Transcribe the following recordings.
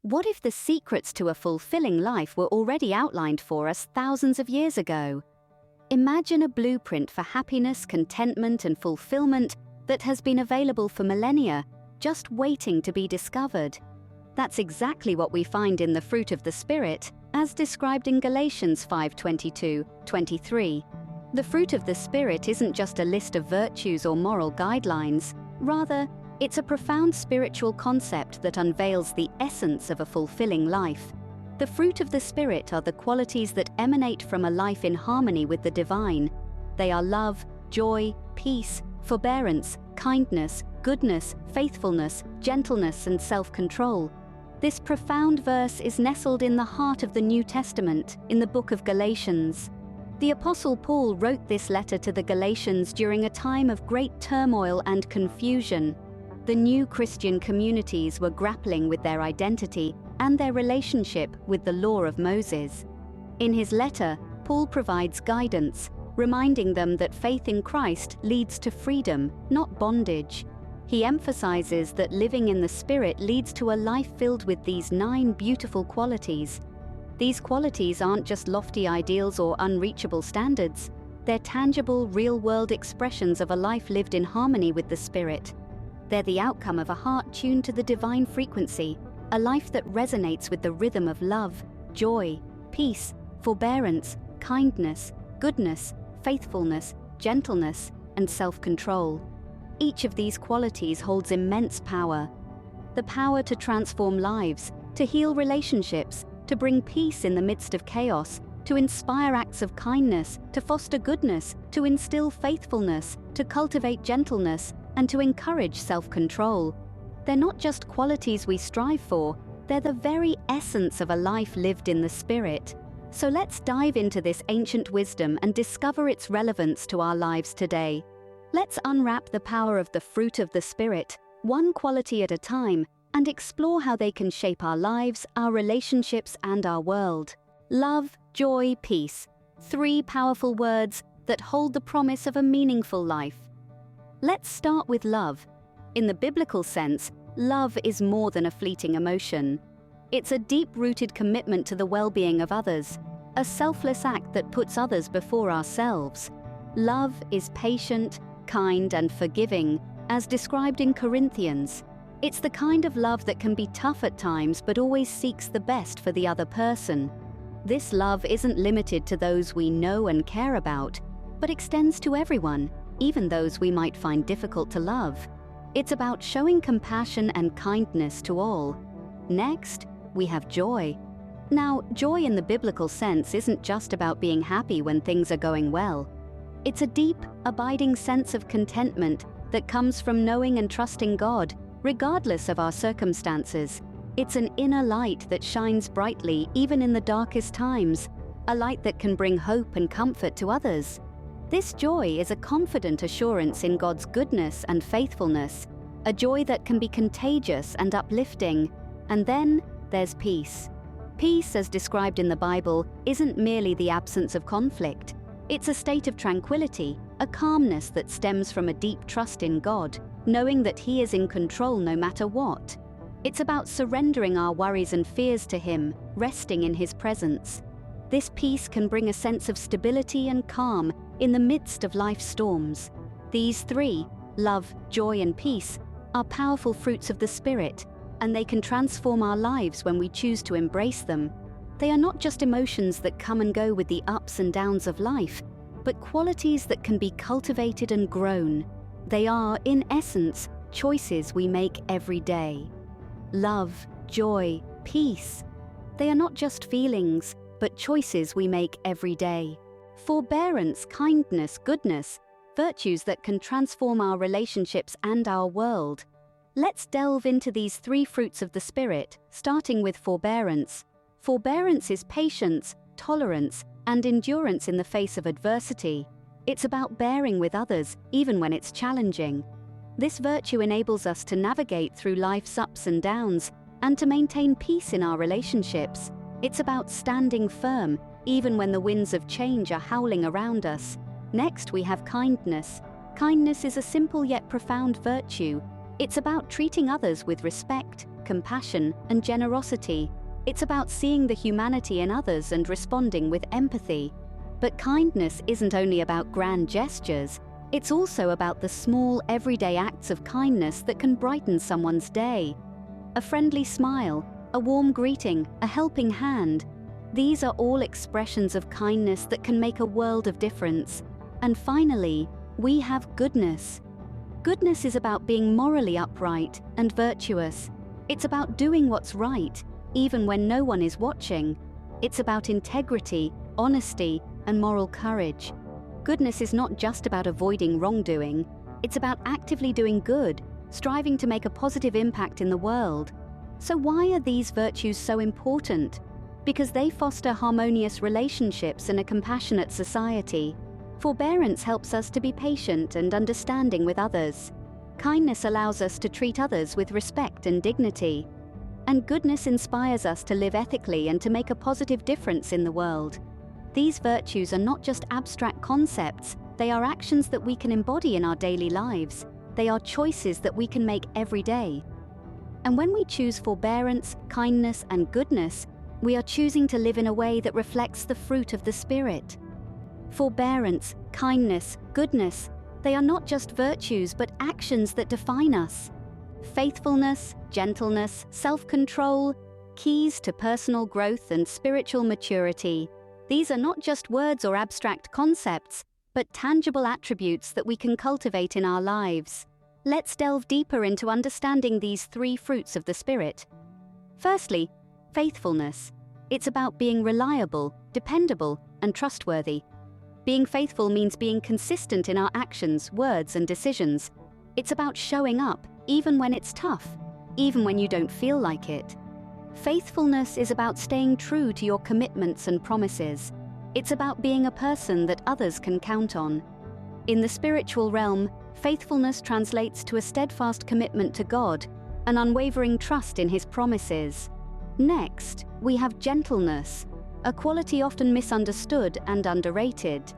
What if the secrets to a fulfilling life were already outlined for us thousands of years ago? Imagine a blueprint for happiness, contentment, and fulfillment that has been available for millennia, just waiting to be discovered. That's exactly what we find in the fruit of the Spirit, as described in Galatians 5:22-23. The fruit of the Spirit isn't just a list of virtues or moral guidelines. Rather, it's a profound spiritual concept that unveils the essence of a fulfilling life. The fruit of the Spirit are the qualities that emanate from a life in harmony with the divine. They are love, joy, peace, forbearance, kindness, goodness, faithfulness, gentleness, and self-control. This profound verse is nestled in the heart of the New Testament, in the book of Galatians. The Apostle Paul wrote this letter to the Galatians during a time of great turmoil and confusion. The new Christian communities were grappling with their identity and their relationship with the law of Moses. In his letter, Paul provides guidance, reminding them that faith in Christ leads to freedom, not bondage. He emphasizes that living in the Spirit leads to a life filled with these 9 beautiful qualities. These qualities aren't just lofty ideals or unreachable standards. They're tangible, real-world expressions of a life lived in harmony with the Spirit. They're the outcome of a heart tuned to the divine frequency, a life that resonates with the rhythm of love, joy, peace, forbearance, kindness, goodness, faithfulness, gentleness, and self-control. Each of these qualities holds immense power. The power to transform lives, to heal relationships, to bring peace in the midst of chaos, to inspire acts of kindness, to foster goodness, to instill faithfulness, to cultivate gentleness, and to encourage self-control. They're not just qualities we strive for, they're the very essence of a life lived in the Spirit. So let's dive into this ancient wisdom and discover its relevance to our lives today. Let's unwrap the power of the fruit of the Spirit, one quality at a time, and explore how they can shape our lives, our relationships, and our world. Love, joy, peace. 3 powerful words that hold the promise of a meaningful life. Let's start with love. In the biblical sense, love is more than a fleeting emotion. It's a deep-rooted commitment to the well-being of others, a selfless act that puts others before ourselves. Love is patient, kind, and forgiving, as described in Corinthians. It's the kind of love that can be tough at times but always seeks the best for the other person. This love isn't limited to those we know and care about, but extends to everyone, even those we might find difficult to love. It's about showing compassion and kindness to all. Next, we have joy. Now, joy in the biblical sense isn't just about being happy when things are going well. It's a deep, abiding sense of contentment that comes from knowing and trusting God, regardless of our circumstances. It's an inner light that shines brightly even in the darkest times, a light that can bring hope and comfort to others. This joy is a confident assurance in God's goodness and faithfulness, a joy that can be contagious and uplifting. And then there's peace. Peace, as described in the Bible, isn't merely the absence of conflict. It's a state of tranquility, a calmness that stems from a deep trust in God, knowing that He is in control no matter what. It's about surrendering our worries and fears to Him, resting in His presence. This peace can bring a sense of stability and calm in the midst of life's storms. These 3, love, joy, and peace, are powerful fruits of the Spirit, and they can transform our lives when we choose to embrace them. They are not just emotions that come and go with the ups and downs of life, but qualities that can be cultivated and grown. They are, in essence, choices we make every day. Love, joy, peace. They are not just feelings, but choices we make every day. Forbearance, kindness, goodness, virtues that can transform our relationships and our world. Let's delve into these 3 fruits of the Spirit, starting with forbearance. Forbearance is patience, tolerance, and endurance in the face of adversity. It's about bearing with others, even when it's challenging. This virtue enables us to navigate through life's ups and downs, and to maintain peace in our relationships. It's about standing firm, even when the winds of change are howling around us. Next, we have kindness. Kindness is a simple yet profound virtue. It's about treating others with respect, compassion and generosity. It's about seeing the humanity in others and responding with empathy. But kindness isn't only about grand gestures, it's also about the small, everyday acts of kindness that can brighten someone's day. A friendly smile, a warm greeting, a helping hand. These are all expressions of kindness that can make a world of difference. And finally, we have goodness. Goodness is about being morally upright and virtuous. It's about doing what's right, even when no one is watching. It's about integrity, honesty, and moral courage. Goodness is not just about avoiding wrongdoing. It's about actively doing good, striving to make a positive impact in the world. So why are these virtues so important? Because they foster harmonious relationships and a compassionate society. Forbearance helps us to be patient and understanding with others. Kindness allows us to treat others with respect and dignity. And goodness inspires us to live ethically and to make a positive difference in the world. These virtues are not just abstract concepts, they are actions that we can embody in our daily lives. They are choices that we can make every day. And when we choose forbearance, kindness, and goodness, we are choosing to live in a way that reflects the fruit of the Spirit. Forbearance, kindness, goodness, they are not just virtues but actions that define us. Faithfulness, gentleness, self-control, keys to personal growth and spiritual maturity. These are not just words or abstract concepts, but tangible attributes that we can cultivate in our lives. Let's delve deeper into understanding these three fruits of the Spirit. Firstly, faithfulness. It's about being reliable, dependable, and trustworthy. Being faithful means being consistent in our actions, words, and decisions. It's about showing up, even when it's tough, even when you don't feel like it. Faithfulness is about staying true to your commitments and promises. It's about being a person that others can count on. In the spiritual realm, faithfulness translates to a steadfast commitment to God, an unwavering trust in His promises. Next, we have gentleness, a quality often misunderstood and underrated.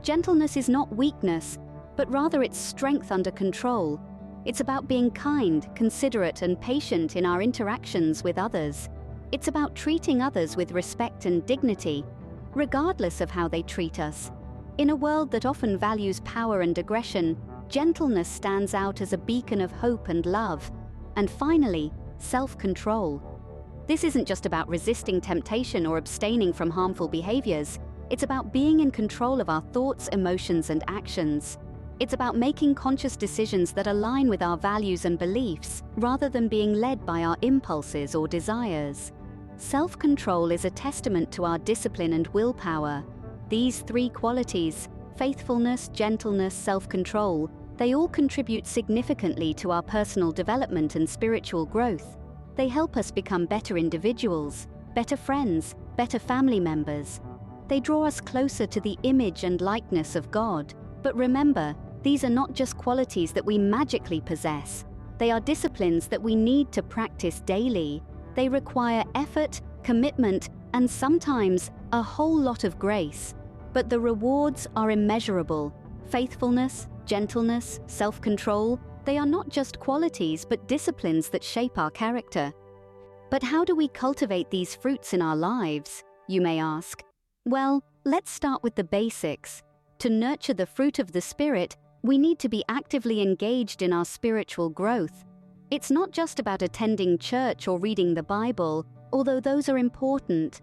Gentleness is not weakness, but rather it's strength under control. It's about being kind, considerate, and patient in our interactions with others. It's about treating others with respect and dignity, regardless of how they treat us. In a world that often values power and aggression, gentleness stands out as a beacon of hope and love. And finally, self-control. This isn't just about resisting temptation or abstaining from harmful behaviors. It's about being in control of our thoughts, emotions, and actions. It's about making conscious decisions that align with our values and beliefs, rather than being led by our impulses or desires. Self-control is a testament to our discipline and willpower. These three qualities, faithfulness, gentleness, self-control, they all contribute significantly to our personal development and spiritual growth. They help us become better individuals, better friends, better family members. They draw us closer to the image and likeness of God. But remember, these are not just qualities that we magically possess. They are disciplines that we need to practice daily. They require effort, commitment, and sometimes a whole lot of grace. But the rewards are immeasurable. Faithfulness, gentleness, self-control, they are not just qualities but disciplines that shape our character. But how do we cultivate these fruits in our lives, you may ask? Well, let's start with the basics. To nurture the fruit of the Spirit, we need to be actively engaged in our spiritual growth. It's not just about attending church or reading the Bible, although those are important.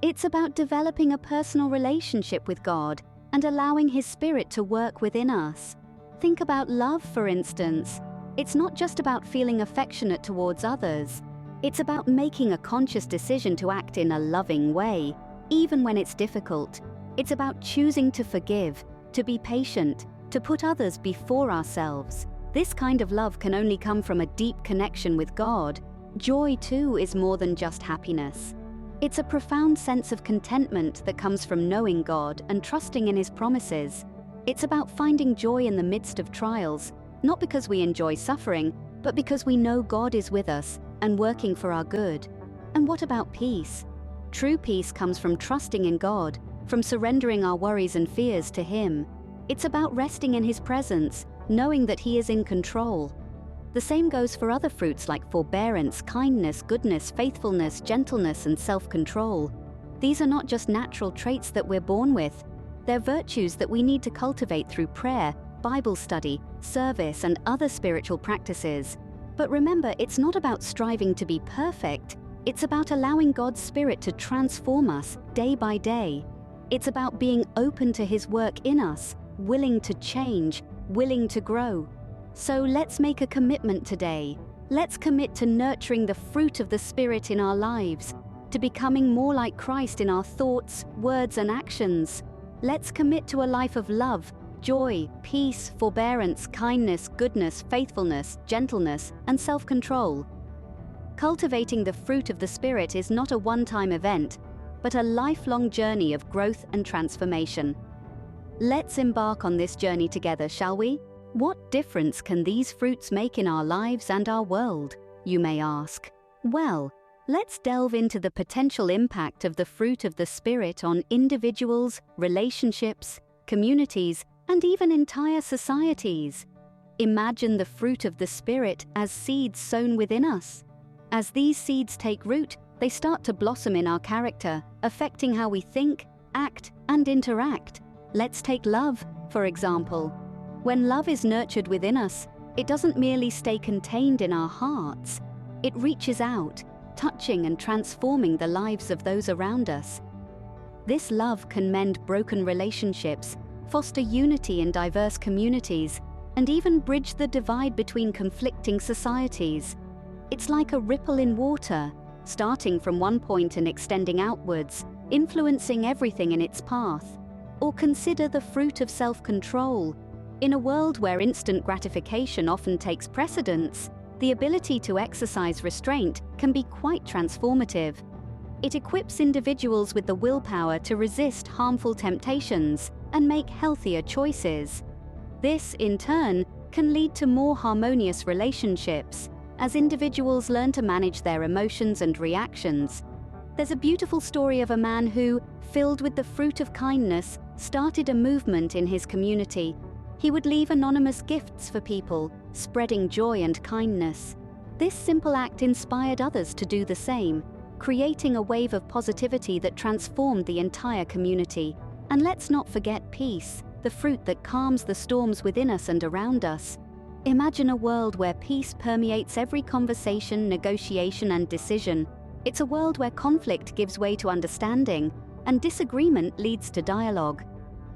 It's about developing a personal relationship with God and allowing His Spirit to work within us. Think about love, for instance. It's not just about feeling affectionate towards others. It's about making a conscious decision to act in a loving way, even when it's difficult. It's about choosing to forgive, to be patient, to put others before ourselves. This kind of love can only come from a deep connection with God. Joy, too, is more than just happiness. It's a profound sense of contentment that comes from knowing God and trusting in His promises. It's about finding joy in the midst of trials, not because we enjoy suffering, but because we know God is with us and working for our good. And what about peace? True peace comes from trusting in God, from surrendering our worries and fears to Him. It's about resting in His presence, knowing that He is in control. The same goes for other fruits like forbearance, kindness, goodness, faithfulness, gentleness, and self-control. These are not just natural traits that we're born with. They're virtues that we need to cultivate through prayer, Bible study, service, and other spiritual practices. But remember, it's not about striving to be perfect. It's about allowing God's Spirit to transform us day by day. It's about being open to His work in us, willing to change, willing to grow. So let's make a commitment today. Let's commit to nurturing the fruit of the Spirit in our lives, to becoming more like Christ in our thoughts, words, and actions. Let's commit to a life of love, joy, peace, forbearance, kindness, goodness, faithfulness, gentleness, and self-control. Cultivating the fruit of the Spirit is not a one-time event, but a lifelong journey of growth and transformation. Let's embark on this journey together, shall we? What difference can these fruits make in our lives and our world, you may ask? Well, let's delve into the potential impact of the fruit of the Spirit on individuals, relationships, communities, and even entire societies. Imagine the fruit of the Spirit as seeds sown within us. As these seeds take root, they start to blossom in our character, affecting how we think, act, and interact. Let's take love, for example. When love is nurtured within us, it doesn't merely stay contained in our hearts. It reaches out, touching and transforming the lives of those around us. This love can mend broken relationships, foster unity in diverse communities, and even bridge the divide between conflicting societies. It's like a ripple in water, starting from one point and extending outwards, influencing everything in its path. Or consider the fruit of self-control. In a world where instant gratification often takes precedence, the ability to exercise restraint can be quite transformative. It equips individuals with the willpower to resist harmful temptations and make healthier choices. This, in turn, can lead to more harmonious relationships, as individuals learn to manage their emotions and reactions. There's a beautiful story of a man who, filled with the fruit of kindness, started a movement in his community. He would leave anonymous gifts for people, spreading joy and kindness. This simple act inspired others to do the same, creating a wave of positivity that transformed the entire community. And let's not forget peace, the fruit that calms the storms within us and around us. Imagine a world where peace permeates every conversation, negotiation, and decision. It's a world where conflict gives way to understanding, and disagreement leads to dialogue.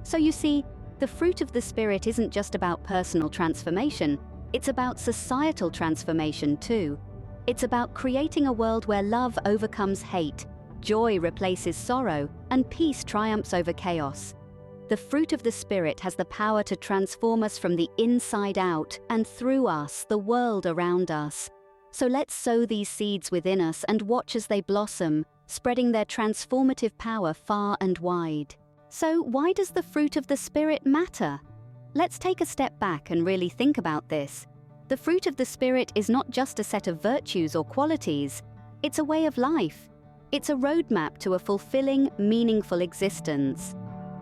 So you see, the fruit of the Spirit isn't just about personal transformation, it's about societal transformation too. It's about creating a world where love overcomes hate, joy replaces sorrow, and peace triumphs over chaos. The fruit of the Spirit has the power to transform us from the inside out, and through us, the world around us. So let's sow these seeds within us and watch as they blossom, spreading their transformative power far and wide. So why does the fruit of the Spirit matter? Let's take a step back and really think about this. The fruit of the Spirit is not just a set of virtues or qualities, it's a way of life. It's a roadmap to a fulfilling, meaningful existence.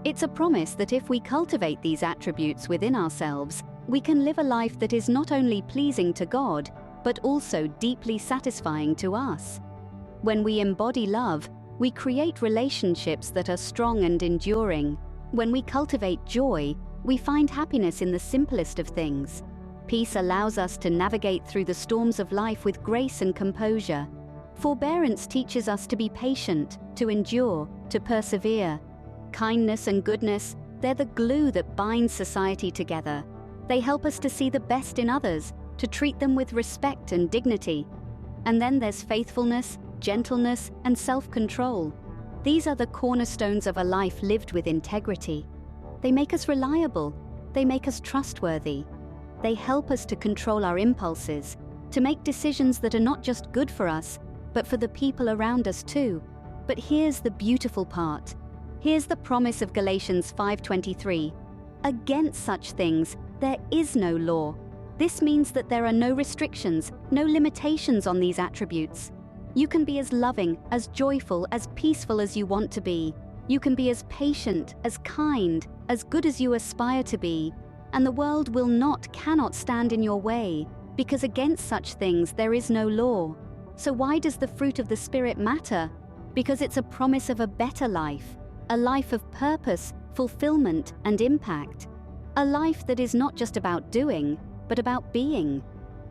It's a promise that if we cultivate these attributes within ourselves, we can live a life that is not only pleasing to God, but also deeply satisfying to us. When we embody love, we create relationships that are strong and enduring. When we cultivate joy, we find happiness in the simplest of things. Peace allows us to navigate through the storms of life with grace and composure. Forbearance teaches us to be patient, to endure, to persevere. Kindness and goodness, they're the glue that binds society together. They help us to see the best in others, to treat them with respect and dignity. And then there's faithfulness, gentleness, and self-control. These are the cornerstones of a life lived with integrity. They make us reliable. They make us trustworthy. They help us to control our impulses, to make decisions that are not just good for us, but for the people around us too. But here's the beautiful part. Here's the promise of Galatians 5:23. Against such things, there is no law. This means that there are no restrictions, no limitations on these attributes. You can be as loving, as joyful, as peaceful as you want to be. You can be as patient, as kind, as good as you aspire to be. And the world cannot stand in your way. Because against such things there is no law. So why does the fruit of the Spirit matter? Because it's a promise of a better life, a life of purpose, fulfillment, and impact. A life that is not just about doing, but about being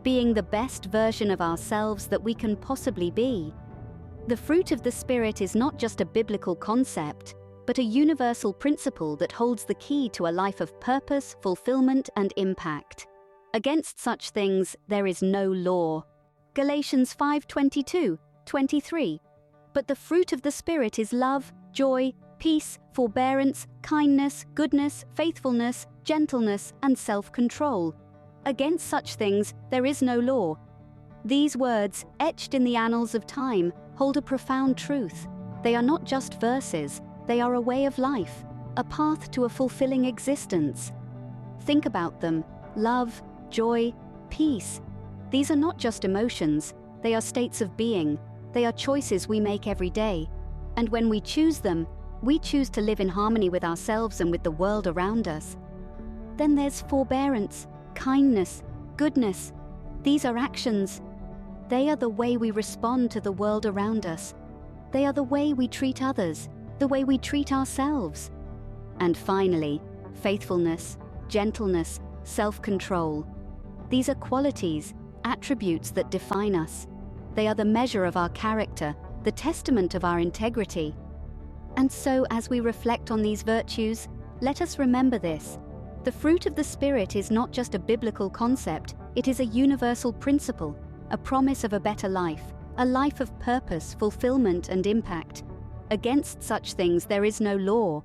the best version of ourselves that we can possibly be. The fruit of the Spirit is not just a biblical concept, but a universal principle that holds the key to a life of purpose, fulfillment, and impact. Against such things there is no law. Galatians 5:22-23. But the fruit of the Spirit is love, joy, peace, forbearance, kindness, goodness, faithfulness, gentleness, and self-control. Against such things there is no law. These words, etched in the annals of time, hold a profound truth. They are not just verses, they are a way of life, a path to a fulfilling existence. Think about them: love, joy, peace. These are not just emotions, they are states of being. They are choices we make every day. And when we choose them, we choose to live in harmony with ourselves and with the world around us. Then there's forbearance, kindness, goodness. These are actions. They are the way we respond to the world around us. They are the way we treat others, the way we treat ourselves. And finally, faithfulness, gentleness, self-control. These are qualities, attributes that define us. They are the measure of our character, the testament of our integrity. And so, as we reflect on these virtues, let us remember this: the fruit of the Spirit is not just a biblical concept, it is a universal principle, a promise of a better life, a life of purpose, fulfillment, and impact. Against such things there is no law,